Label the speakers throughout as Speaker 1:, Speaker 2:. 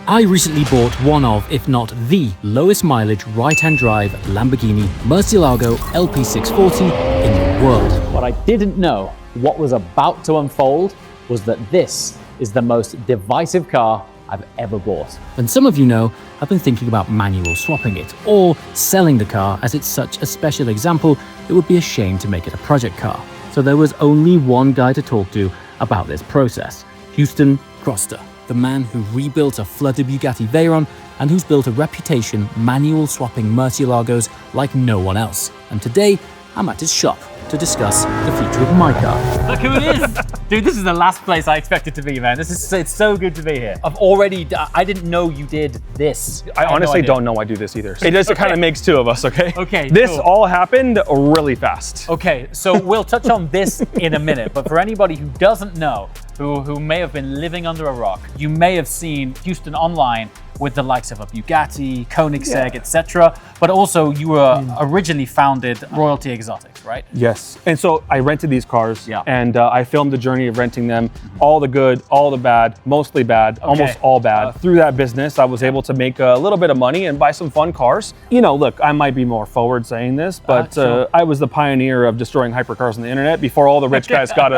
Speaker 1: I recently bought one of, if not the lowest mileage right-hand drive Lamborghini Murcielago LP640 in the world.
Speaker 2: What I didn't know, what was about to unfold, was that this is the most divisive car I've ever bought.
Speaker 1: And some of you know I've been thinking about manual swapping it or selling the car, as it's such a special example it would be a shame to make it a project car. So there was only one guy to talk to about this process, Houston Roadster, the man who rebuilt a flooded Bugatti Veyron and who's built a reputation manual swapping Murcielagos like no one else. And today I'm at his shop to discuss the future of my car.
Speaker 2: Look who it is! Dude, this is the last place I expected to be, man. It's so good to be here. I didn't know you did this.
Speaker 3: I honestly don't know I do this either. It just kind of makes two of us, okay?
Speaker 2: Okay,
Speaker 3: This
Speaker 2: cool.
Speaker 3: all happened really fast.
Speaker 2: Okay, so we'll touch on this in a minute, but for anybody who doesn't know, who may have been living under a rock, you may have seen Houston online with the likes of a Bugatti, Koenigsegg, etc. But also you were originally founded Royalty Exotics, right?
Speaker 3: Yes, and so I rented these cars and I filmed the journey of renting them, all the good, all the bad, mostly bad, almost all bad. Through that business, I was able to make a little bit of money and buy some fun cars. You know, look, I might be more forward saying this, but
Speaker 2: sure.
Speaker 3: I was the pioneer of destroying hypercars on the internet before all the rich guys got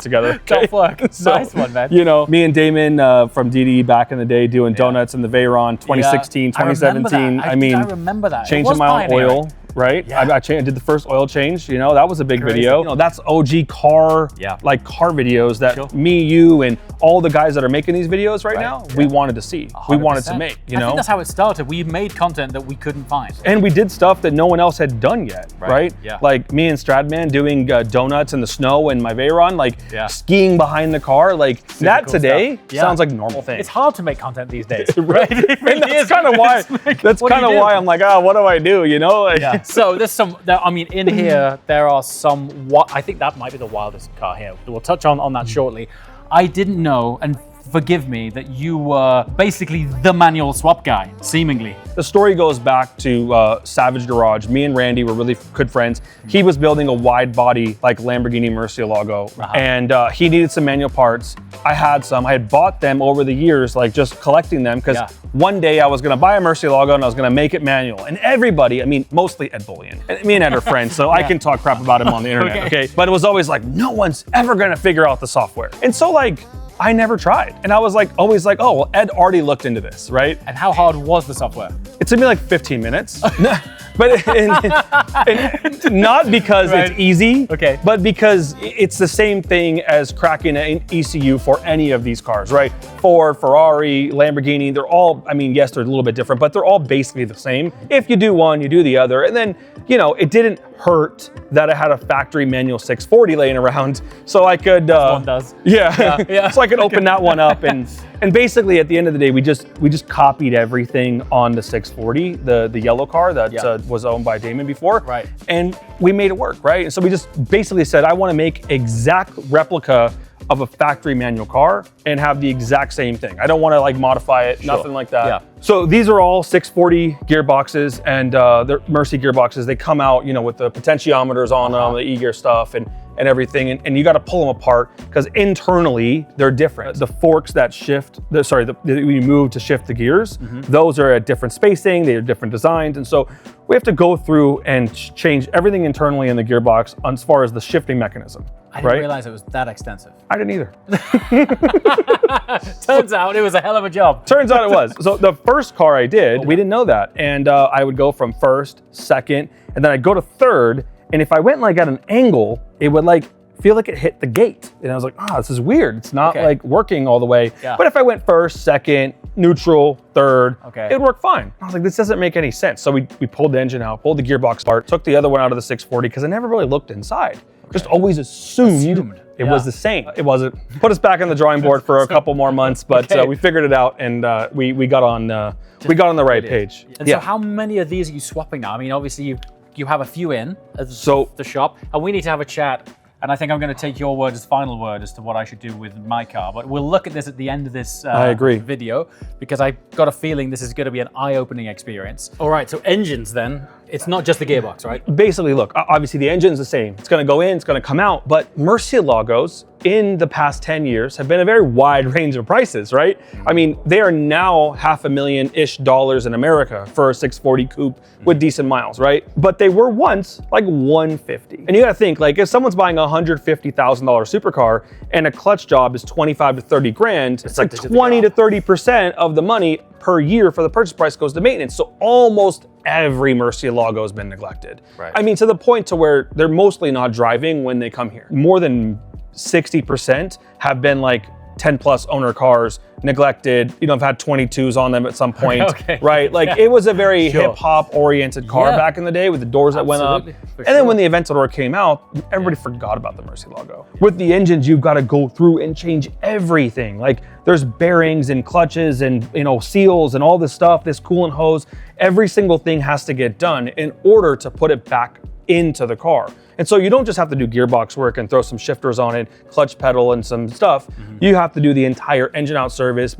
Speaker 3: together.
Speaker 2: Tough work.
Speaker 3: So,
Speaker 2: nice one, man.
Speaker 3: You know, me and Damon from DD back in the day doing donuts in the Veyron, 2016, 2017.
Speaker 2: I remember that.
Speaker 3: Changing my own oil, right?
Speaker 2: Yeah.
Speaker 3: I did the first oil change, you know, that was a big video. You know, that's OG car, like car videos that me, you, and all the guys that are making these videos right now, we wanted to see,
Speaker 2: 100%.
Speaker 3: we wanted to make, you know?
Speaker 2: I think that's how it started. We made content that we couldn't find.
Speaker 3: And we did stuff that no one else had done yet, right?
Speaker 2: Yeah.
Speaker 3: Like me and Stradman doing donuts in the snow in my Veyron, like skiing behind the car, like
Speaker 2: super
Speaker 3: that
Speaker 2: cool
Speaker 3: stuff.
Speaker 2: stuff.
Speaker 3: Sounds like a normal thing.
Speaker 2: It's hard to make content these days,
Speaker 3: right?
Speaker 2: Really
Speaker 3: And that's kind of why. That's kind of why I'm like, what do I do? You know? Like,
Speaker 2: So there's some. I mean, in here there are some. I think that might be the wildest car here. We'll touch on that shortly. I didn't know, and forgive me, that you were basically the manual swap guy, seemingly.
Speaker 3: The story goes back to Savage Garage. Me and Randy were really good friends. He was building a wide body like Lamborghini Murcielago, and he needed some manual parts. I had some. I had bought them over the years, like just collecting them, because one day I was going to buy a Murcielago and I was going to make it manual. And everybody, I mean, mostly Ed Bullion. And me and Ed are friends, so I can talk crap about him on the internet, okay? But it was always like, no one's ever going to figure out the software. And so like, I never tried. And I was like, always like, oh, well, Ed already looked into this, right?
Speaker 2: And how hard was the software?
Speaker 3: It took me like 15 minutes. But not because it's easy, but because it's the same thing as cracking an ECU for any of these cars, right? Ford, Ferrari, Lamborghini, they're all, I mean, yes, they're a little bit different, but they're all basically the same. If you do one, you do the other. And then, you know, it didn't hurt that I had a factory manual 640 laying around, so I could
Speaker 2: one does.
Speaker 3: So I could open that one up, and basically at the end of the day, we just copied everything on the 640, the yellow car that was owned by Damon before, and we made it work, right? And so we just basically said, I want to make exact replica of a factory manual car and have the exact same thing. I don't want to like modify it, nothing like that. So these are all 640 gearboxes, and they're Murci gearboxes. They come out, you know, with the potentiometers on them, the e-gear stuff, and everything, and you got to pull them apart because internally they're different. The forks that shift, we move to shift the gears, those are at different spacing, they are different designs, and so we have to go through and change everything internally in the gearbox as far as the shifting mechanism.
Speaker 2: I didn't realize it was that extensive.
Speaker 3: I didn't either.
Speaker 2: Turns out it was a hell of a job.
Speaker 3: Turns out it was. So the first car I did, we didn't know that, and I would go from first, second, and then I'd go to third, and if I went like at an angle, it would like feel like it hit the gate. And I was like, this is weird. It's not like working all the way. But if I went first, second, neutral, third, it worked fine. I was like, this doesn't make any sense. So we pulled the engine out, pulled the gearbox apart, took the other one out of the 640 because I never really looked inside. Just always assumed it was the same. It wasn't. Put us back on the drawing board for a couple more months, but we figured it out, and we got on the right page.
Speaker 2: And so how many of these are you swapping now? I mean, obviously you have a few in the shop, and we need to have a chat. And I think I'm going to take your word as final word as to what I should do with my car. But we'll look at this at the end of this video, because I got a feeling this is going to be an eye-opening experience. All right, so engines then. It's not just the gearbox, right?
Speaker 3: Basically, look, obviously the engine's the same. It's gonna go in, it's gonna come out, but Murciélagos in the past 10 years have been a very wide range of prices, right? I mean, they are now $500,000-ish in America for a 640 coupe with decent miles, right? But they were once like 150. And you gotta think, like if someone's buying a $150,000 supercar and a clutch job is 25 to 30 grand, it's like 20 to 30% of the money per year for the purchase price goes to maintenance. So almost every Murciélago has been neglected.
Speaker 2: Right.
Speaker 3: I mean, to the point to where they're mostly not driving when they come here. More than 60% have been like 10 plus owner cars, neglected. You know, I've had 22s on them at some point, right? Like it was a very hip hop oriented car back in the day with the doors that went up. And then when the Aventador came out, everybody forgot about the Murciélago. With the engines, you've got to go through and change everything. Like there's bearings and clutches and, you know, seals and all this stuff, this coolant hose. Every single thing has to get done in order to put it back into the car. And so you don't just have to do gearbox work and throw some shifters on it, clutch pedal and some stuff. You have to do the entire engine out service.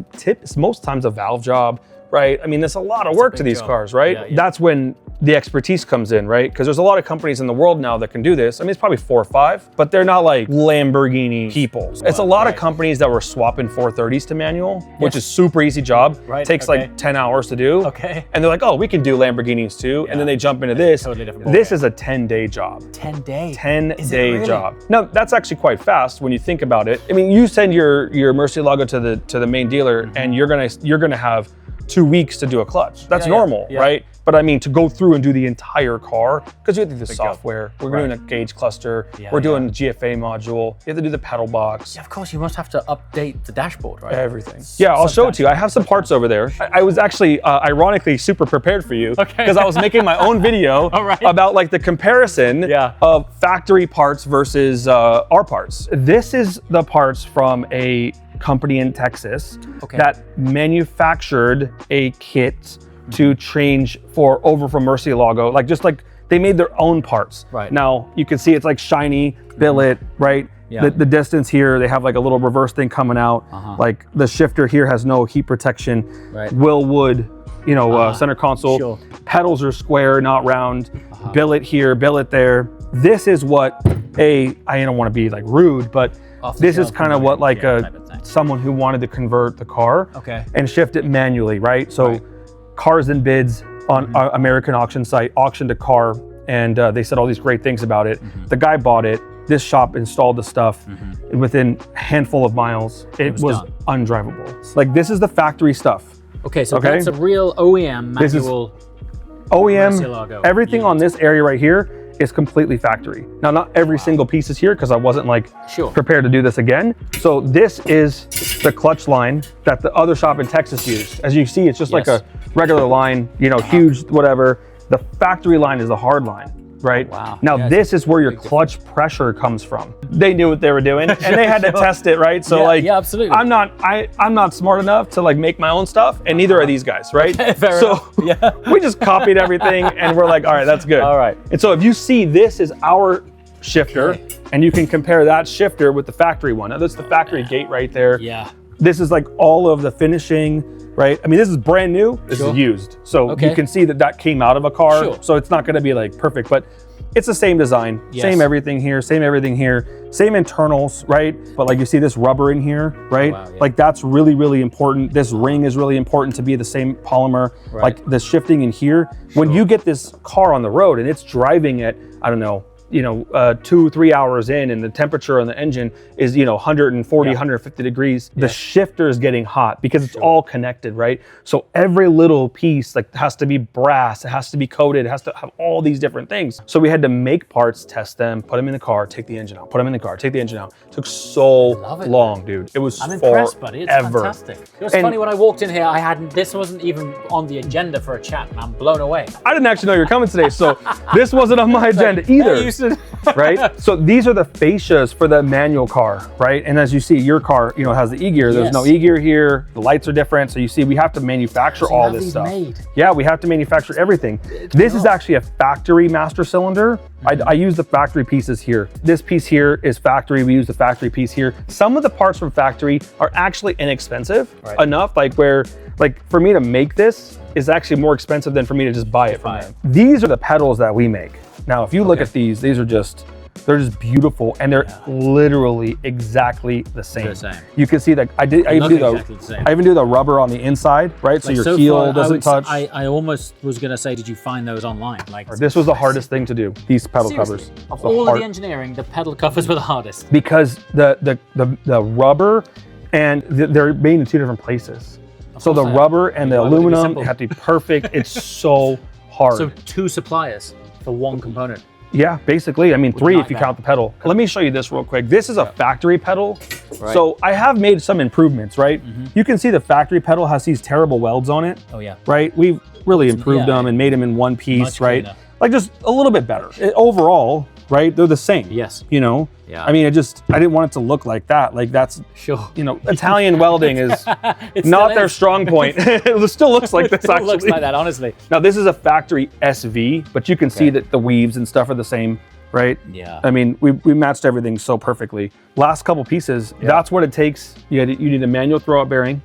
Speaker 3: Most times a valve job, right? I mean, there's a lot of work to these cars, right? That's when the expertise comes in, right? Because there's a lot of companies in the world now that can do this. I mean, it's probably 4 or 5, but they're not like Lamborghini people. It's a lot of companies that were swapping 430s to manual, which is super easy job. Takes like 10 hours to do. And they're like, oh, we can do Lamborghinis too. And then they jump into this. This is a 10-day job.
Speaker 2: 10 days?
Speaker 3: 10-day job. Now, that's actually quite fast when you think about it. I mean, you send your Murciélago to the main dealer and you're gonna have 2 weeks to do a clutch. That's normal, right? But I mean, to go through and do the entire car, because you have to do the software, we're doing a gauge cluster, we're doing the GFA module, you have to do the pedal box.
Speaker 2: Yeah, of course, you must have to update the dashboard, right?
Speaker 3: Everything. Yeah, I'll show it to you. I have some parts over there. I was actually, ironically, super prepared for you, because I was making my own video about like the comparison of factory parts versus our parts. This is the parts from a company in Texas that manufactured a kit to change over from Murciélago, like they made their own parts. Now you can see it's like shiny billet, right? The distance here, they have like a little reverse thing coming out. Like the shifter here has no heat protection. Willwood, you know, center console. Pedals are square, not round. Billet here, billet there. This is what I don't want to be like rude, but this is kind of what like someone who wanted to convert the car and shift it manually, right? So Cars and Bids on our American auction site auctioned a car, and they said all these great things about it. The guy bought it. This shop installed the stuff. Within a handful of miles, it was undrivable. Like this is the factory stuff.
Speaker 2: Okay, so that's a real OEM manual.
Speaker 3: OEM. Everything on this area right here is completely factory. Now, not every single piece is here because I wasn't like prepared to do this again. So this is the clutch line that the other shop in Texas used. As you see, it's just like a regular line, you know, huge, whatever. The factory line is the hard line, right? Now this is where your clutch pressure comes from. They knew what they were doing and they had to test it, right? So
Speaker 2: absolutely.
Speaker 3: I'm not smart enough to like make my own stuff, and neither are these guys, right? So we just copied everything and we're like, all right, that's good. And so if you see, this is our shifter and you can compare that shifter with the factory one. Now that's the factory gate right there. This is like all of the finishing, right? I mean, this is brand new, this is used. So you can see that came out of a car. So it's not gonna be like perfect, but it's the same design, same everything here, same internals, right? But like you see this rubber in here, right? Like that's really, really important. This ring is really important to be the same polymer. Like the shifting in here. When you get this car on the road and it's driving at, I don't know, 2-3 hours in, and the temperature on the engine is 140, 150 degrees. The shifter is getting hot because it's all connected, right? So every little piece like has to be brass, it has to be coated, it has to have all these different things. So we had to make parts, test them, put them in the car, take the engine out, put them in the car, take the engine out. It took so long, dude. It was
Speaker 2: I'm impressed, buddy. It's fantastic. It was funny when I walked in here, this wasn't even on the agenda for a chat, and I'm blown away.
Speaker 3: I didn't actually know you were coming today, so this wasn't on my agenda either.
Speaker 2: interested.
Speaker 3: Right? So these are the fascias for the manual car, right? And as you see, your car, you know, has the e-gear. There's no e-gear here. The lights are different. So you see, we have to manufacture all this stuff. Yeah, we have to manufacture everything. This is actually a factory master cylinder. I use the factory pieces here. This piece here is factory. We use the factory piece here. Some of the parts from factory are actually inexpensive enough, like where, like for me to make this is actually more expensive than for me to just buy it from them. These are the pedals that we make. Now, if you look at these are just, they're just beautiful, and they're literally exactly the same. You can see that I even do the rubber on the inside, right? So your heel doesn't touch.
Speaker 2: I almost was gonna say, did you find those online? Like
Speaker 3: this was the hardest thing to do. These pedal covers.
Speaker 2: Of all of the engineering, the pedal covers were the hardest.
Speaker 3: Because the rubber and they're made in two different places. So the rubber and the aluminum have to be perfect. It's so hard.
Speaker 2: So 2 suppliers for 1 component.
Speaker 3: Yeah, basically. I mean, 3 if you count the pedal. Let me show you this real quick. This is a factory pedal. So I have made some improvements, right? You can see the factory pedal has these terrible welds on it.
Speaker 2: Oh yeah.
Speaker 3: Right? We've really improved them and made them in one piece, right? Like just a little bit better. Overall, right? They're the same.
Speaker 2: Yes.
Speaker 3: You know? Yeah. I mean, I didn't want it to look like that. Like that's, you know, Italian welding is not their strong point. It still looks like this actually. It
Speaker 2: looks like that, honestly.
Speaker 3: Now this is a factory SV, but you can see that the weaves and stuff are the same, right?
Speaker 2: Yeah.
Speaker 3: I mean, we matched everything so perfectly. Last couple pieces, that's what it takes. You need a manual throwout bearing.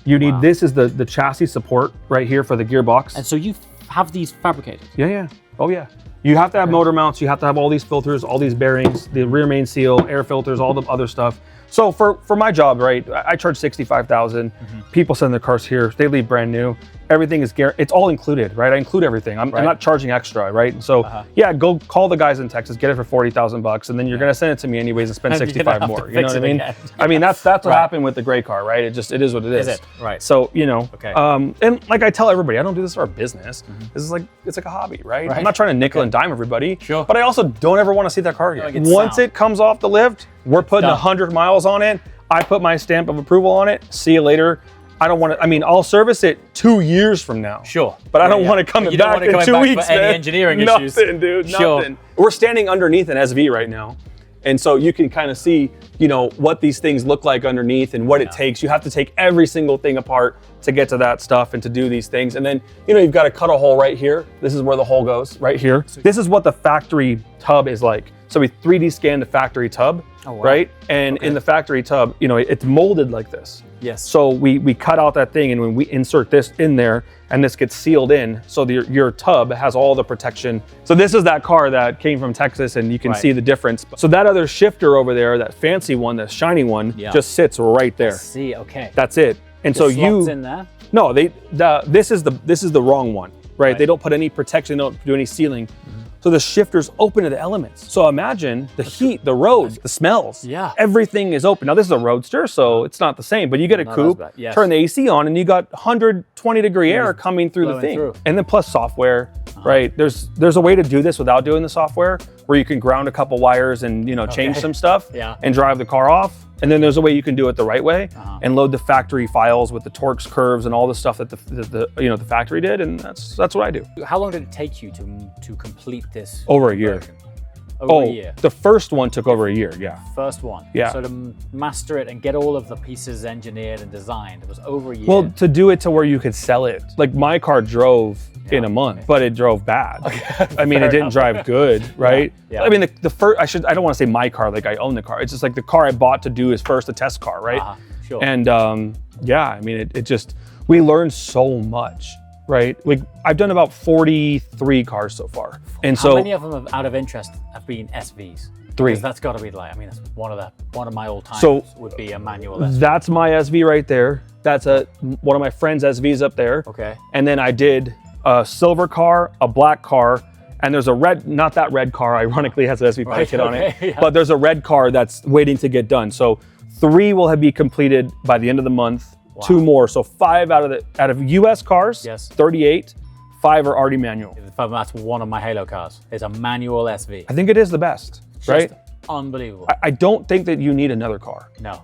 Speaker 3: You need, this is the chassis support right here for the gearbox.
Speaker 2: And so you have these fabricated?
Speaker 3: Yeah. Oh yeah. You have to have motor mounts, you have to have all these filters, all these bearings, the rear main seal, air filters, all the other stuff. So for my job, right, I charge $65,000. People send their cars here, they leave brand new. Everything is it's all included, right? I include everything. I'm not charging extra, right? And so yeah, go call the guys in Texas, get it for $40,000, and then you're gonna send it to me anyways and spend 65 more. You know what I mean? I mean that's what happened with the gray car, right? It is what it is.
Speaker 2: Is it? Right.
Speaker 3: So you know, and like I tell everybody, I don't do this for a business. This is like it's like a hobby, right? I'm not trying to nickel and dime everybody. Sure. But I also don't ever want to see that car again. Once it comes off the lift, we're putting 100 miles on it. I put my stamp of approval on it. See you later. I don't want to, I mean, I'll service it 2 years from now.
Speaker 2: Sure.
Speaker 3: But I don't want to come back in 2 weeks,
Speaker 2: for any engineering issues.
Speaker 3: Nothing, dude, nothing. We're standing underneath an SV right now. And so you can kind of see, you know, what these things look like underneath and what it takes. You have to take every single thing apart to get to that stuff and to do these things. And then, you know, you've got to cut a hole right here. This is where the hole goes, right here. This is what the factory tub is like. So we 3D scanned the factory tub, right? And in the factory tub, you know, it's molded like this.
Speaker 2: Yes.
Speaker 3: So we cut out that thing, and when we insert this in there, and this gets sealed in, so your tub has all the protection. So this is that car that came from Texas, and you can see the difference. So that other shifter over there, that fancy one, the shiny one, just sits right there.
Speaker 2: Okay.
Speaker 3: That's it. And so
Speaker 2: slots in there?
Speaker 3: No, this is the wrong one, right? They don't put any protection, they don't do any sealing. So the shifter's open to the elements. So imagine the heat, the roads, the smells. Yeah. Everything is open. Now this is a Roadster, so it's not the same, but you get a coupe, turn the AC on, and you got 120-degree air coming through the thing. And then plus software, right? There's a way to do this without doing the software, where you can ground a couple wires and, you know, change some stuff and drive the car off. And then there's a way you can do it the right way and load the factory files with the torques, curves, and all the stuff that the factory did, and that's what I do.
Speaker 2: How long did it take you to complete this?
Speaker 3: Over a year.
Speaker 2: Over a year.
Speaker 3: The first one took over a year, yeah.
Speaker 2: First one.
Speaker 3: Yeah.
Speaker 2: So to master it and get all of the pieces engineered and designed, it was over a year.
Speaker 3: Well, to do it to where you could sell it. Like my car drove in a month, but it drove bad. I mean, it didn't drive good, right? Yeah. I mean, the first, I don't want to say my car, like I own the car. It's just like the car I bought to do is first a test car, right?
Speaker 2: Sure.
Speaker 3: And yeah, I mean, it just, we learned so much, right? Like I've done about 43 cars so far. And
Speaker 2: how many of them out of interest have been SVs?
Speaker 3: 3.
Speaker 2: Because that's got to be like, I mean, that's one of my old times would be a manual SV.
Speaker 3: That's my SV right there. That's one of my friend's SVs up there.
Speaker 2: Okay.
Speaker 3: And then I did a silver car, a black car, and there's a red, not that red car, ironically has an SV pipe kit on it, but there's a red car that's waiting to get done. So 3 will be completed by the end of the month. 2 more, so 5 out of US cars, 38, 5 are already manual.
Speaker 2: That's one of my Halo cars. It's a manual SV.
Speaker 3: I think it is the best, right?
Speaker 2: Unbelievable.
Speaker 3: I don't think that you need another car.
Speaker 2: No.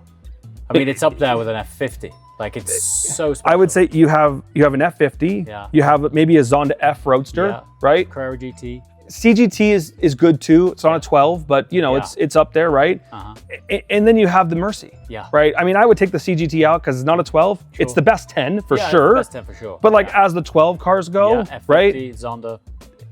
Speaker 2: I mean, it's up there with an F50. Like it's so special.
Speaker 3: I would say you have an F50, you have maybe a Zonda F Roadster, right?
Speaker 2: Carrera GT.
Speaker 3: CGT is good too. It's on a 12, but you know, it's up there, right? And then you have the Murci, right? I mean, I would take the CGT out because it's not a 12. Sure. It's the best 10 for sure.
Speaker 2: It's the best 10 for sure.
Speaker 3: But like as the 12 cars go,
Speaker 2: F50,
Speaker 3: right?
Speaker 2: Zonda.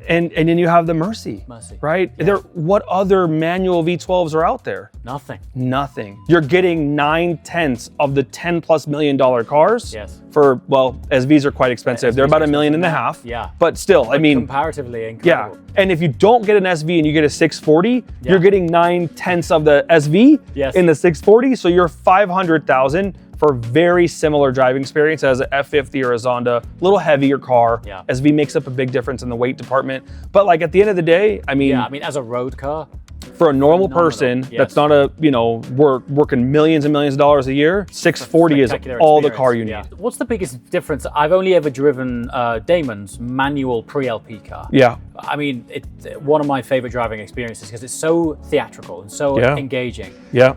Speaker 3: And then you have the Murci, right? What other manual V12s are out there? Nothing. You're getting 9/10 of the $10+ million cars. For, well, SVs are quite expensive. They're about $1.5 million. But still, I mean,
Speaker 2: comparatively incredible.
Speaker 3: And if you don't get an SV and you get a 640, you're getting 9/10 of the SV in the 640. So you're $500,000 for very similar driving experience as an F50 or a Zonda, a little heavier car. SV makes up a big difference in the weight department. But like at the end of the day, I mean,
Speaker 2: as a road car,
Speaker 3: for a normal person that's not a, you know, working millions and millions of dollars a year, 640 is all the car you need.
Speaker 2: What's the biggest difference? I've only ever driven Damon's manual pre-LP car. I mean, one of my favorite driving experiences because it's so theatrical and so engaging.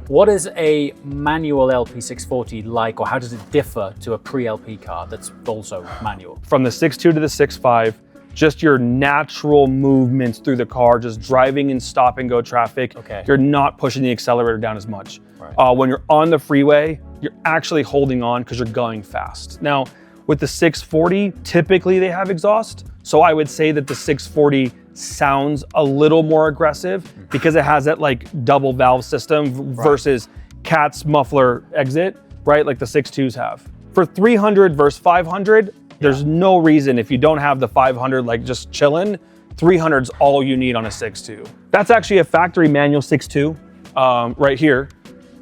Speaker 2: What is a manual LP 640 like, or how does it differ to a pre-LP car that's also manual?
Speaker 3: From the 6.2 to the 6.5, just your natural movements through the car, just driving in stop and go traffic. You're not pushing the accelerator down as much. When you're on the freeway, you're actually holding on because you're going fast. Now, with the 640, typically they have exhaust. So I would say that the 640 sounds a little more aggressive because it has that like double valve system versus Cat's muffler exit, right? Like the 6.2s have. For 300 versus 500, there's no reason if you don't have the 500 like just chilling, 300's all you need on a 6.2. That's actually a factory manual 6.2 right here.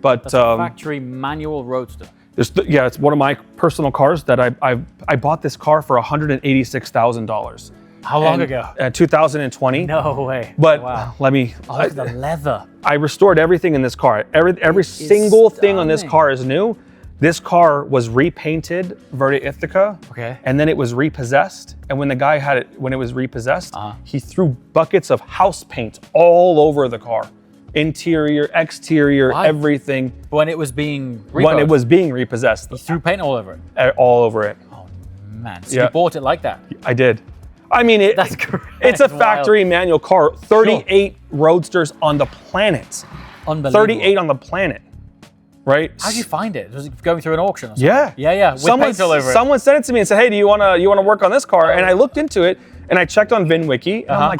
Speaker 3: But
Speaker 2: that's a factory manual Roadster.
Speaker 3: It's one of my personal cars that I bought this car for $186,000.
Speaker 2: How long ago?
Speaker 3: 2020.
Speaker 2: No way.
Speaker 3: But let me.
Speaker 2: Look at the leather.
Speaker 3: I restored everything in this car. Every single thing on this car is new. This car was repainted Verde Ithaca, and then it was repossessed. And when the guy had it, when it was repossessed, he threw buckets of house paint all over the car. Interior, exterior, everything.
Speaker 2: When it was being repoed.
Speaker 3: When it was being repossessed.
Speaker 2: He threw paint all over it?
Speaker 3: All over it.
Speaker 2: Oh, man. So you bought it like that?
Speaker 3: I did. I mean,
Speaker 2: that's great.
Speaker 3: It's a factory manual car. 38 Roadsters on the planet.
Speaker 2: Unbelievable.
Speaker 3: 38 on the planet. Right?
Speaker 2: How'd you find it? Was it going through an auction or something?
Speaker 3: Yeah.
Speaker 2: With paint all over it.
Speaker 3: Someone sent it to me and said, hey, do you wanna work on this car? And I looked into it and I checked on VinWiki and I'm like,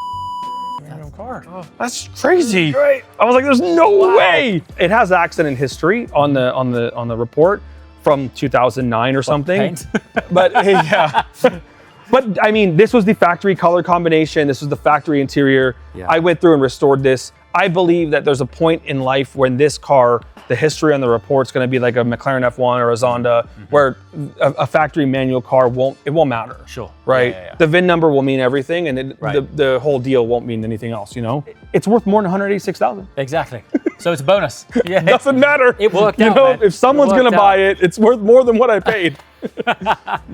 Speaker 3: car. That's crazy. I was like, there's no way. It has accident history on the report from 2009 or something. But yeah. But I mean, this was the factory color combination. This was the factory interior. I went through and restored this. I believe that there's a point in life when this car, the history on the report's going to be like a McLaren F1 or a Zonda, where a factory manual car won't matter. Right? The VIN number will mean everything, and the whole deal won't mean anything else. You know, it's worth more than $186,000.
Speaker 2: Exactly. So it's a bonus.
Speaker 3: It doesn't matter.
Speaker 2: It worked out.
Speaker 3: You know,
Speaker 2: man.
Speaker 3: if someone's going to buy it, it's worth more than what I paid.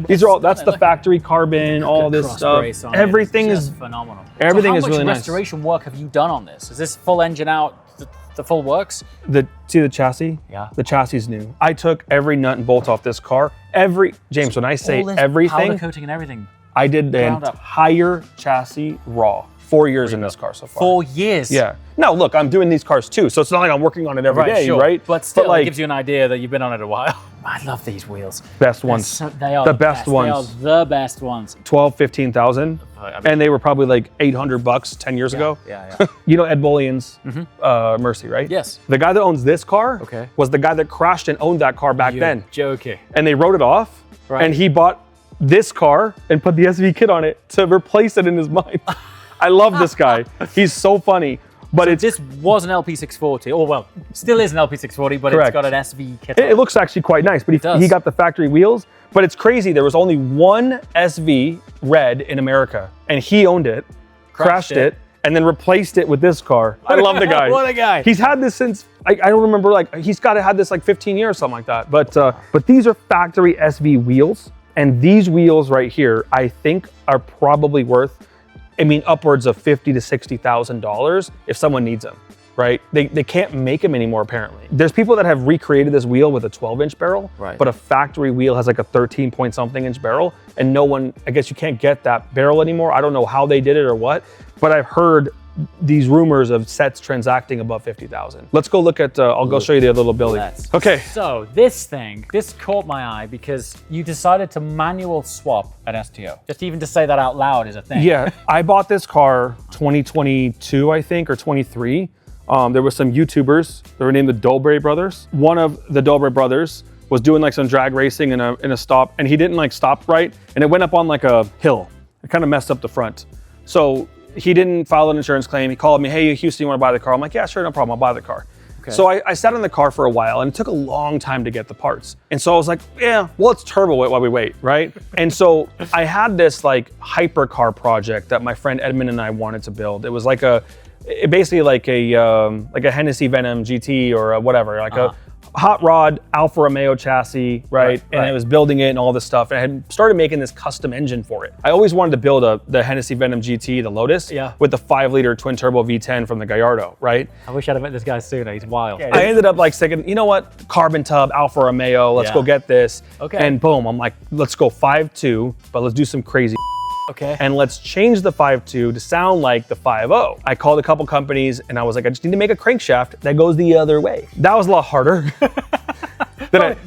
Speaker 3: These are all. That's the factory carbon. All this stuff. Everything is
Speaker 2: phenomenal.
Speaker 3: Everything is really nice.
Speaker 2: How much restoration work have you done on this? Is this full engine out? The full works?
Speaker 3: See the chassis? Yeah. The chassis is new. I took every nut and bolt off this car. James, when I say everything,
Speaker 2: powder coating and everything.
Speaker 3: I did the entire chassis raw. 4 years in this car so far.
Speaker 2: 4 years?
Speaker 3: Yeah. No, look, I'm doing these cars too, so it's not like I'm working on it every day, right?
Speaker 2: But still, it gives you an idea that you've been on it a while. I love these wheels.
Speaker 3: Best ones.
Speaker 2: They are the best ones. They are the best ones.
Speaker 3: 15,000, and they were probably like $800 10 years ago. You know Ed Bullion's Murci, right?
Speaker 2: Yes.
Speaker 3: The guy that owns this car was the guy that crashed and owned that car back then.
Speaker 2: Joking.
Speaker 3: And they wrote it off, and he bought this car and put the SV kit on it to replace it in his mind. I love this guy. He's so funny. But
Speaker 2: this was an LP640, or well, still is an LP640, but it's got an SV kit.
Speaker 3: It looks actually quite nice, but he got the factory wheels. But it's crazy. There was only one SV red in America, and he owned it, crashed it, and then replaced it with this car. I love the guy.
Speaker 2: What a guy.
Speaker 3: He's had this since, I don't remember, like, he's got to have this like 15 years, something like that. But these are factory SV wheels, and these wheels right here, I think are probably worth, upwards of $50,000 to $60,000 if someone needs them. right? They can't make them anymore, apparently. There's people that have recreated this wheel with a 12-inch barrel, but a factory wheel has like a 13-point-something-inch barrel, and no one, I guess you can't get that barrel anymore. I don't know how they did it or what, but I've heard these rumors of sets transacting above 50,000. Let's go look at, I'll go show you the other little building. Okay.
Speaker 2: So this caught my eye because you decided to manual swap an STO. Just even to say that out loud is a thing.
Speaker 3: Yeah, I bought this car 2022, I think, or 23. There was some YouTubers, they were named the Dolbery Brothers. One of the Dolbery Brothers was doing like some drag racing in a stop, and he didn't like stop right, and it went up on like a hill. It kind of messed up the front. So he didn't file an insurance claim. He called me, hey, Houston, you want to buy the car? I'm like, yeah, sure, no problem, I'll buy the car. Okay. So I sat in the car for a while, and it took a long time to get the parts. And so I was like, yeah, well, let's turbo it while we wait, right? And so I had this like hypercar project that my friend Edmund and I wanted to build. It was like basically like a Hennessy Venom GT or a whatever, like a hot rod Alfa Romeo chassis, right? And I was building it and all this stuff. And I had started making this custom engine for it. I always wanted to build the Hennessy Venom GT, the Lotus, with the 5-liter twin turbo V10 from the Gallardo, right?
Speaker 2: I wish I'd have met this guy sooner. He's wild.
Speaker 3: I ended up like saying, you know what? Carbon tub, Alfa Romeo, let's go get this. Okay. And boom, I'm like, let's go 5.2, but let's do some crazy.
Speaker 2: Okay.
Speaker 3: And let's change the 5.2 to sound like the 5.0. I called a couple companies and I was like, I just need to make a crankshaft that goes the other way. That was a lot harder.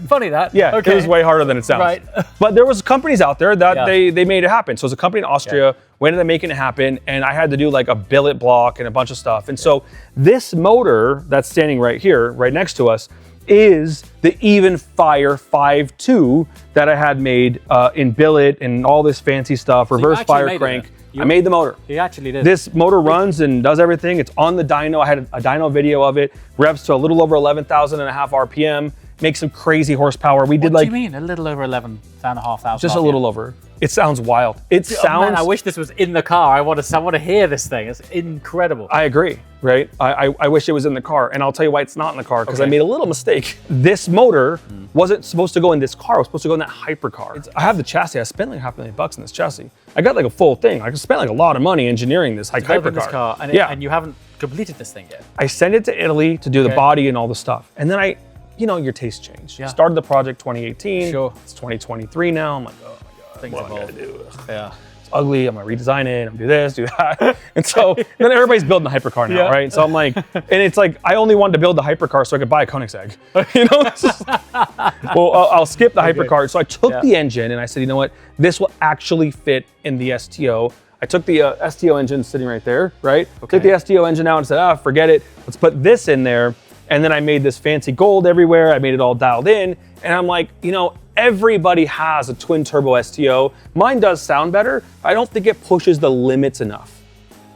Speaker 2: Funny that.
Speaker 3: Yeah, it was way harder than it sounds. Right. But there was companies out there that they made it happen. So it was a company in Austria, we ended up making it happen, and I had to do like a billet block and a bunch of stuff. And so this motor that's standing right here, right next to us, is the Even Fire 5.2 that I had made in billet and all this fancy stuff, reverse fire crank. I made the motor.
Speaker 2: You actually did.
Speaker 3: This motor runs and does everything. It's on the dyno. I had a dyno video of it. Revs to a little over 11,500 RPM. Makes some crazy horsepower. We did like.
Speaker 2: What do you mean? A little over 11,500?
Speaker 3: Just a little over. It sounds wild. It sounds.
Speaker 2: Man, I wish this was in the car. I want to hear this thing. It's incredible.
Speaker 3: I agree, right? I wish it was in the car, and I'll tell you why it's not in the car, because I made a little mistake. This motor wasn't supposed to go in this car. It was supposed to go in that hypercar. I have the chassis. I spent like $500,000 in this chassis. I got like a full thing. I spent like a lot of money engineering this hypercar.
Speaker 2: This car, and you haven't completed this thing yet.
Speaker 3: I sent it to Italy to do the body and all the stuff, and then you know, your taste changed. Started the project 2018. Sure. It's 2023 now. I'm like, oh my God,
Speaker 2: things
Speaker 3: what am I gonna do?
Speaker 2: Yeah.
Speaker 3: It's ugly. I'm gonna redesign it. I'm gonna do this, do that. And so then everybody's building a hypercar now, right? So I'm like, and it's like, I only wanted to build the hypercar so I could buy a Koenigsegg. You know? Well, I'll skip the hypercar. So I took the engine and I said, you know what? This will actually fit in the STO. I took the STO engine sitting right there, right? Took the STO engine out and said, forget it. Let's put this in there. And then I made this fancy gold everywhere. I made it all dialed in. And I'm like, you know, everybody has a twin turbo STO. Mine does sound better. I don't think it pushes the limits enough.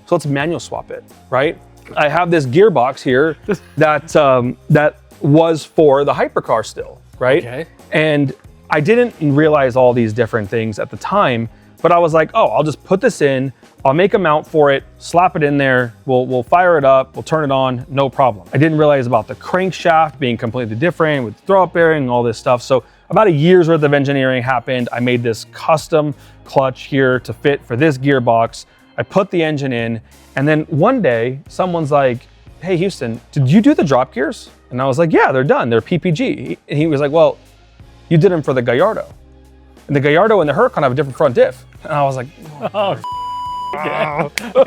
Speaker 3: So let's manual swap it, right? I have this gearbox here that was for the hypercar still, right? Okay. And I didn't realize all these different things at the time, but I was like, oh, I'll just put this in. I'll make a mount for it, slap it in there, we'll fire it up, we'll turn it on, no problem. I didn't realize about the crankshaft being completely different with the throw-up bearing and all this stuff. So about a year's worth of engineering happened. I made this custom clutch here to fit for this gearbox. I put the engine in, and then one day, someone's like, hey, Houston, did you do the drop gears? And I was like, yeah, they're done, they're PPG. And he was like, well, you did them for the Gallardo. And the Gallardo and the Huracan have a different front diff. And I was like, oh.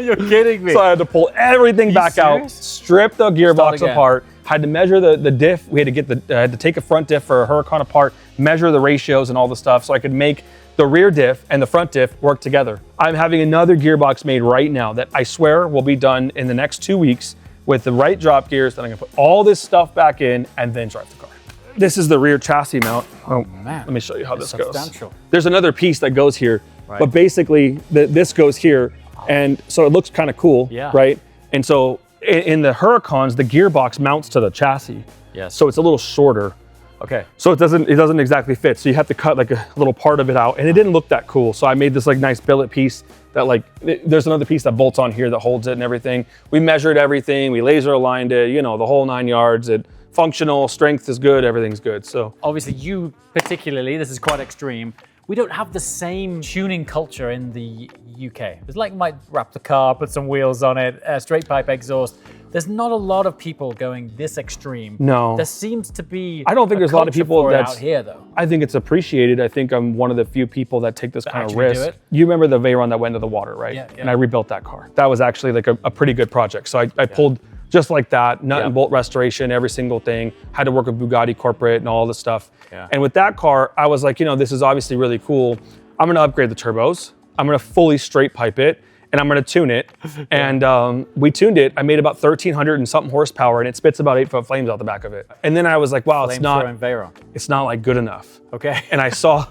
Speaker 2: You're kidding me.
Speaker 3: So I had to pull everything back out, strip the gearbox apart, had to measure the diff. We had to get had to take a front diff for a Huracan apart, measure the ratios and all the stuff so I could make the rear diff and the front diff work together. I'm having another gearbox made right now that I swear will be done in the next 2 weeks with the right drop gears. Then I'm gonna put all this stuff back in and then drive the car. This is the rear chassis mount. Oh man, let me show you how this goes. There's another piece that goes here. Right. But basically, this goes here, and so it looks kind of cool, right? And so in the Huracans, the gearbox mounts to the chassis. Yes. So it's a little shorter. Okay. So it doesn't exactly fit. So you have to cut like a little part of it out, and it didn't look that cool. So I made this like nice billet piece that like there's another piece that bolts on here that holds it and everything. We measured everything, we laser aligned it, you know, the whole 9 yards. It functional, strength is good, everything's good. So
Speaker 2: obviously, you particularly, this is quite extreme. We don't have the same tuning culture in the UK. It's like, might wrap the car, put some wheels on it, straight pipe exhaust. There's not a lot of people going this extreme.
Speaker 3: No.
Speaker 2: There seems to be.
Speaker 3: I don't think there's a lot of people
Speaker 2: that's out here though.
Speaker 3: I think it's appreciated. I think I'm one of the few people that take this kind of
Speaker 2: actually do
Speaker 3: risk.
Speaker 2: it.
Speaker 3: You remember the Veyron that went into the water, right?
Speaker 2: Yeah.
Speaker 3: And I rebuilt that car. That was actually like a pretty good project. So I pulled just like that, nut and bolt restoration, every single thing. Had to work with Bugatti corporate and all the stuff.
Speaker 2: Yeah.
Speaker 3: And with that car, I was like, this is obviously really cool. I'm gonna upgrade the turbos. I'm gonna fully straight pipe it, and I'm gonna tune it. And we tuned it. I made about 1,300 and something horsepower, and it spits about 8-foot flames out the back of it. And then I was like, wow, it's not like good enough.
Speaker 2: Okay.
Speaker 3: And I saw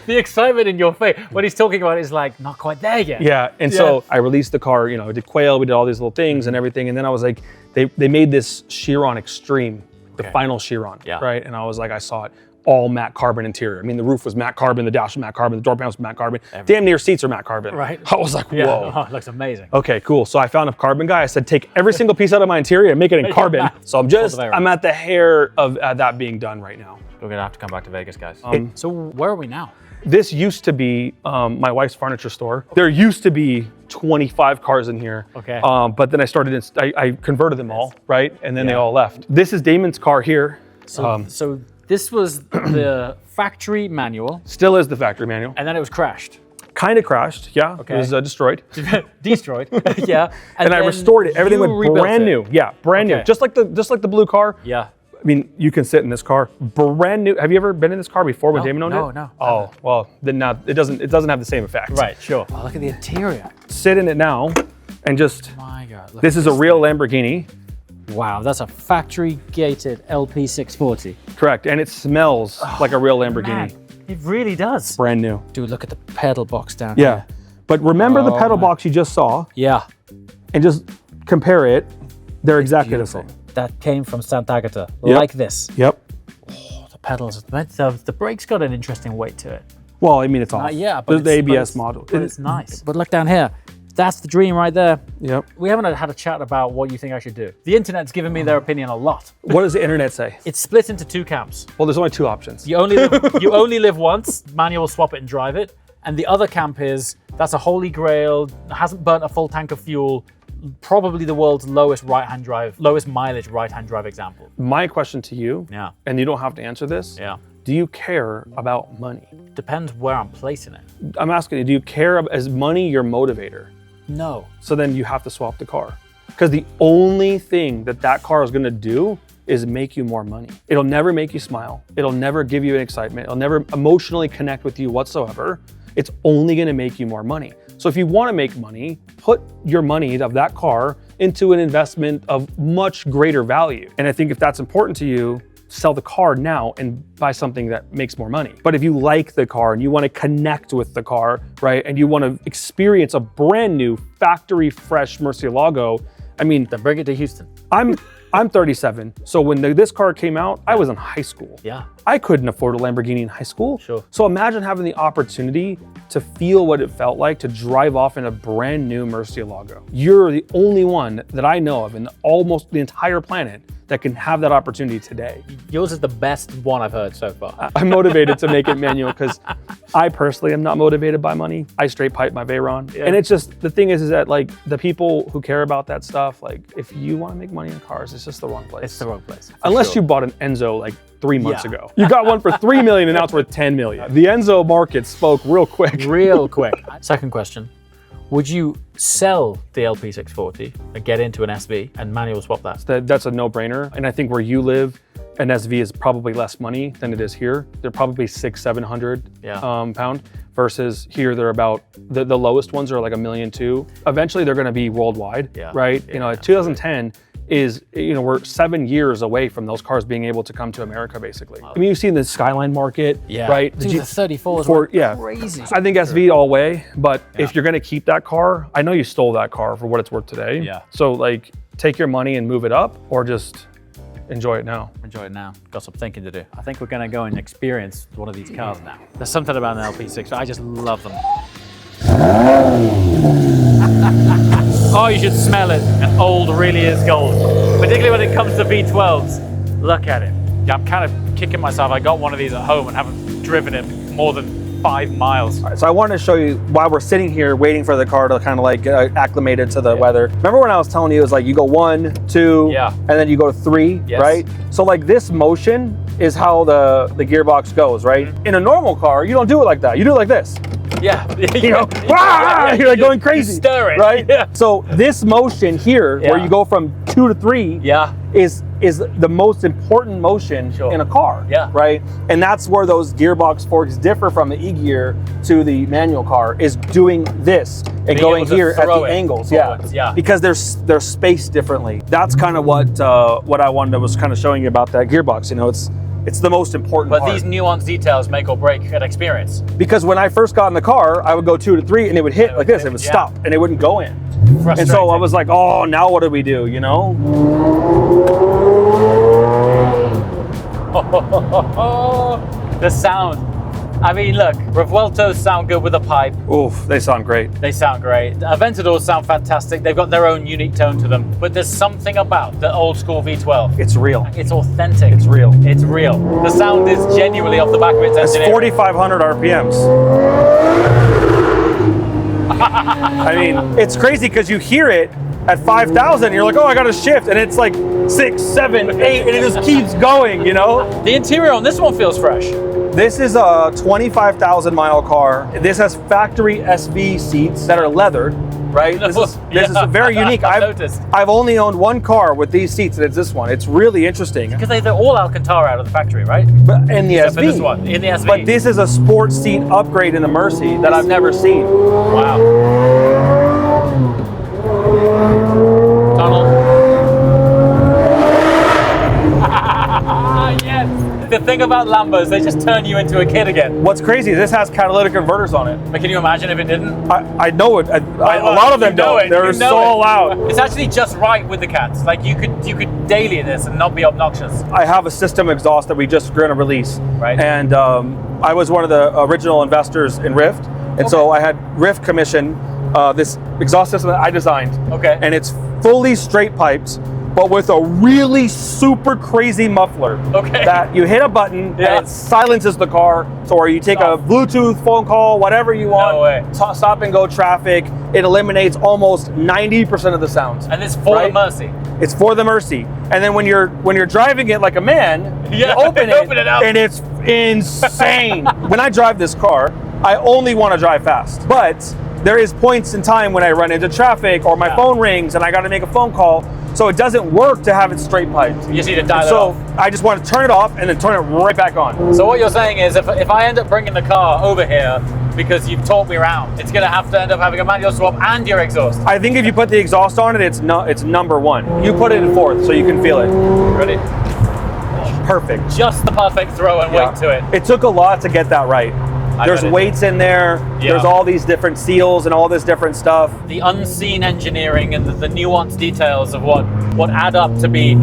Speaker 2: the excitement in your face. What he's talking about is like not quite there yet.
Speaker 3: Yeah. And so I released the car, I did quail, we did all these little things and everything. And then I was like, they made this Chiron Extreme, the final Chiron, right? And I was like, I saw it. All matte carbon interior. I mean, the roof was matte carbon, the dash was matte carbon, the door panels were matte carbon. Damn near seats are matte carbon.
Speaker 2: Right.
Speaker 3: I was like, whoa.
Speaker 2: Oh, it looks amazing.
Speaker 3: Okay, cool. So I found a carbon guy. I said, take every single piece out of my interior and make it in carbon. So I'm at the hair of that being done right now.
Speaker 2: We're gonna have to come back to Vegas, guys. So where are we now?
Speaker 3: This used to be my wife's furniture store. There used to be 25 cars in here.
Speaker 2: Okay.
Speaker 3: But then I converted them all, right? And then they all left. This is Damon's car here.
Speaker 2: So this was the factory manual.
Speaker 3: Still is the factory manual.
Speaker 2: And then it was crashed.
Speaker 3: Kind of crashed, yeah. Okay. It was destroyed.
Speaker 2: Destroyed, yeah.
Speaker 3: And I restored it. Everything went brand new. Yeah, brand new. Just like the blue car.
Speaker 2: Yeah.
Speaker 3: I mean, you can sit in this car, brand new. Have you ever been in this car before when Damon owned it?
Speaker 2: No.
Speaker 3: Oh, well, then it doesn't have the same effect.
Speaker 2: Right, sure. Oh, look at the interior.
Speaker 3: Sit in it now, and just.
Speaker 2: My God.
Speaker 3: This is a real Lamborghini.
Speaker 2: Wow, that's a factory gated LP640.
Speaker 3: Correct, and it smells like a real Lamborghini.
Speaker 2: Man, it really does.
Speaker 3: Brand new.
Speaker 2: Dude, look at the pedal box down here.
Speaker 3: Yeah, but remember the pedal box you just saw?
Speaker 2: Yeah.
Speaker 3: And just compare it. They're exactly the same.
Speaker 2: That came from Santa Agata, like this.
Speaker 3: Yep.
Speaker 2: Oh, the pedals, the brakes got an interesting weight to it.
Speaker 3: Well, I mean, it's off.
Speaker 2: Yeah, but
Speaker 3: the ABS model.
Speaker 2: But it's nice. But look down here. That's the dream right there.
Speaker 3: Yep.
Speaker 2: We haven't had a chat about what you think I should do. The internet's given me their opinion a lot.
Speaker 3: What does the internet say?
Speaker 2: It's split into two camps.
Speaker 3: Well, there's only two options.
Speaker 2: You only live once, manual swap it and drive it. And the other camp is, that's a holy grail, hasn't burnt a full tank of fuel, probably the world's lowest mileage right-hand drive example.
Speaker 3: My question to you, and you don't have to answer this, do you care about money?
Speaker 2: Depends where I'm placing it.
Speaker 3: I'm asking you, do you care, is money your motivator?
Speaker 2: No.
Speaker 3: So then you have to swap the car. Because the only thing that car is gonna do is make you more money. It'll never make you smile. It'll never give you an excitement. It'll never emotionally connect with you whatsoever. It's only gonna make you more money. So if you wanna make money, put your money of that car into an investment of much greater value. And I think if that's important to you, sell the car now and buy something that makes more money. But if you like the car and you want to connect with the car, right, and you want to experience a brand new factory fresh Murcielago, I mean,
Speaker 2: then bring it to Houston.
Speaker 3: I'm 37, so when this car came out, I was in high school.
Speaker 2: Yeah.
Speaker 3: I couldn't afford a Lamborghini in high school.
Speaker 2: Sure.
Speaker 3: So imagine having the opportunity to feel what it felt like to drive off in a brand new Murcielago. You're the only one that I know of in almost the entire planet that can have that opportunity today.
Speaker 2: Yours is the best one I've heard so far.
Speaker 3: I'm motivated to make it manual because I personally am not motivated by money. I straight pipe my Veyron. Yeah. And it's just, the thing is that like the people who care about that stuff, like if you want to make money in cars, it's just the wrong place.
Speaker 2: It's the wrong place.
Speaker 3: Unless you bought an Enzo like 3 months ago. You got one for 3 million and now it's worth 10 million. The Enzo market spoke real quick.
Speaker 2: Real quick. Second question. Would you sell the LP640 and get into an SV and manual swap that?
Speaker 3: That's a no-brainer. And I think where you live, an SV is probably less money than it is here. They're probably 600-700 pound versus here they're about, the lowest ones are like $1.2 million. Eventually they're gonna be worldwide, right? You know, 2010 is, you know, we're 7 years away from those cars being able to come to America, basically. I mean, you've seen the Skyline market, right?
Speaker 2: Dude, the 34s were crazy.
Speaker 3: I think SV all way, but if you're gonna keep that car, I know you stole that car for what it's worth today.
Speaker 2: Yeah.
Speaker 3: So like, take your money and move it up, or just enjoy it now.
Speaker 2: Enjoy it now. Got some thinking to do. I think we're gonna go and experience one of these cars now. There's something about an LP6, I just love them. Oh, you should smell it. And old really is gold. Particularly when it comes to V12s. Look at it. Yeah, I'm kind of kicking myself. I got one of these at home and haven't driven it more than 5 miles.
Speaker 3: All right, so I wanted to show you while we're sitting here waiting for the car to kind of like get acclimated to the weather. Remember when I was telling you it was like you go 1, 2, and then you go to 3, right? So like this motion is how the gearbox goes, right? In a normal car, you don't do it like that. You do it like this.
Speaker 2: Yeah.
Speaker 3: You know, you're like going crazy,
Speaker 2: stir it,
Speaker 3: right? So this motion here, where you go from 2 to 3, is the most important motion in a car, right? And that's where those gearbox forks differ from the e-gear to the manual car, is doing this and being going here at the angles, because they're spaced differently. That's kind of what I was kind of showing you about that gearbox. You know, it's the most important part.
Speaker 2: But these nuanced details make or break an experience.
Speaker 3: Because when I first got in the car, I would go 2 to 3 and it would hit like this. It would stop and it wouldn't go in. And so I was like, oh, now what do we do, you know?
Speaker 2: The sound. I mean, look, Revueltos sound good with a pipe.
Speaker 3: Oof, they sound great.
Speaker 2: They sound great. Aventadors sound fantastic. They've got their own unique tone to them. But there's something about the old school V12.
Speaker 3: It's real.
Speaker 2: It's authentic.
Speaker 3: It's real.
Speaker 2: It's real. The sound is genuinely off the back of its
Speaker 3: engineering. It's 4,500 RPMs. I mean, it's crazy because you hear it at 5,000 and you're like, oh, I got to shift. And it's like 6, 7, 8, and it just keeps going, you know?
Speaker 2: The interior on this one feels fresh.
Speaker 3: This is a 25,000 mile car. This has factory SV seats that are leathered, right? This is very unique. I've only owned one car with these seats, and it's this one. It's really interesting.
Speaker 2: Because they're all Alcantara out of the factory, right?
Speaker 3: But in the
Speaker 2: Except
Speaker 3: SV.
Speaker 2: for this one, in the SV.
Speaker 3: But this is a sports seat upgrade in the Murci that I've never seen.
Speaker 2: Wow. Tunnel. Yes. The thing about Lambos, they just turn you into a kid again.
Speaker 3: What's crazy is this has catalytic converters on it.
Speaker 2: But can you imagine if it didn't?
Speaker 3: I know it. A lot of them don't. They're so loud.
Speaker 2: It's actually just right with the cats. Like you could daily this and not be obnoxious.
Speaker 3: I have a system exhaust that we just going to release.
Speaker 2: Right.
Speaker 3: And I was one of the original investors in Rift. And so I had Rift commission this exhaust system that I designed.
Speaker 2: Okay.
Speaker 3: And it's fully straight piped, but with a really super crazy muffler.
Speaker 2: Okay.
Speaker 3: That you hit a button and it silences the car. So or you take a Bluetooth phone call, whatever you want.
Speaker 2: No way.
Speaker 3: Stop and go traffic. It eliminates almost 90% of the sounds.
Speaker 2: And it's for the Murci.
Speaker 3: It's for the Murci. And then when you're driving it like a man, you open it
Speaker 2: up.
Speaker 3: And it's insane. When I drive this car, I only want to drive fast. But there is points in time when I run into traffic or my phone rings and I got to make a phone call. So it doesn't work to have it straight piped.
Speaker 2: You just need to dial it off.
Speaker 3: So I just want to turn it off and then turn it right back on.
Speaker 2: So what you're saying is if I end up bringing the car over here because you've taught me around, it's going to have to end up having a manual swap and your exhaust.
Speaker 3: I think if you put the exhaust on it, it's number one. You put it in fourth so you can feel it.
Speaker 2: Ready?
Speaker 3: Perfect.
Speaker 2: Just the perfect throw and weight to it.
Speaker 3: It took a lot to get that right. There's weights in there, there's all these different seals and all this different stuff.
Speaker 2: The unseen engineering and the nuanced details of what add up to be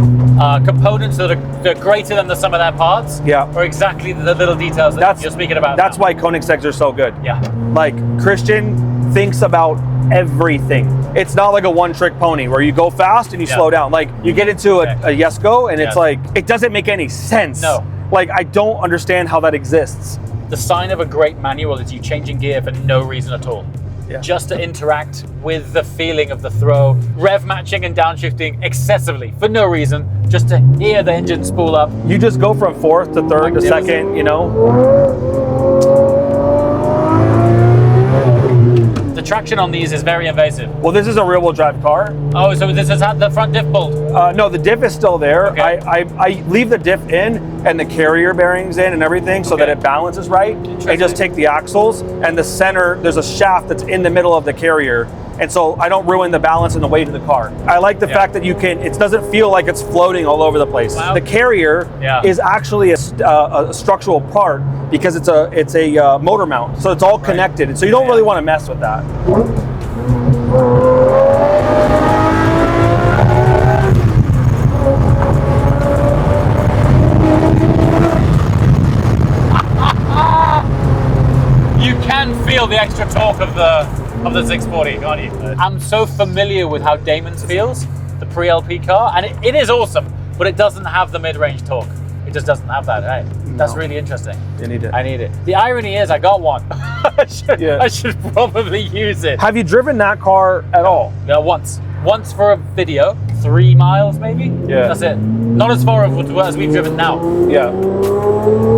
Speaker 2: components that are greater than the sum of their parts are exactly the little details that you're speaking about.
Speaker 3: That's why Koenigsegg's are so good.
Speaker 2: Yeah.
Speaker 3: Like, Christian thinks about everything. It's not like a one-trick pony where you go fast and you slow down. Like, you get into a Yesco and it's like, it doesn't make any sense.
Speaker 2: No.
Speaker 3: Like, I don't understand how that exists.
Speaker 2: The sign of a great manual is you changing gear for no reason at all.
Speaker 3: Yeah.
Speaker 2: Just to interact with the feeling of the throw, rev matching and downshifting excessively for no reason, just to hear the engine spool up.
Speaker 3: You just go from fourth to third to second, you know?
Speaker 2: The traction on these is very invasive.
Speaker 3: Well, this is a rear-wheel drive car.
Speaker 2: Oh, so this has had the front diff pulled?
Speaker 3: No, the diff is still there.
Speaker 2: Okay.
Speaker 3: I leave the diff in and the carrier bearings in and everything so that it balances right. I just take the axles and the center, there's a shaft that's in the middle of the carrier. And so I don't ruin the balance and the weight of the car. I like the fact that it doesn't feel like it's floating all over the place.
Speaker 2: Wow.
Speaker 3: The carrier is actually a structural part because it's a motor mount. So it's all connected. And so you don't really want to mess with that.
Speaker 2: You can feel the extra torque of the 640, can't you? I'm so familiar with how Damon's feels, the pre-LP car, and it is awesome, but it doesn't have the mid-range torque. It just doesn't have that. Hey, that's really interesting.
Speaker 3: You need it.
Speaker 2: I need it. The irony is, I got one. I should probably use it.
Speaker 3: Have you driven that car at all?
Speaker 2: Yeah, once for a video, 3 miles maybe.
Speaker 3: Yeah.
Speaker 2: That's it. Not as far as we've driven now.
Speaker 3: Yeah.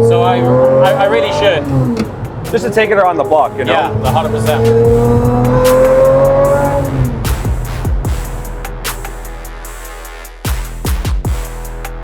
Speaker 2: So I really should.
Speaker 3: Just to take it around the block, you know?
Speaker 2: Yeah, 100%.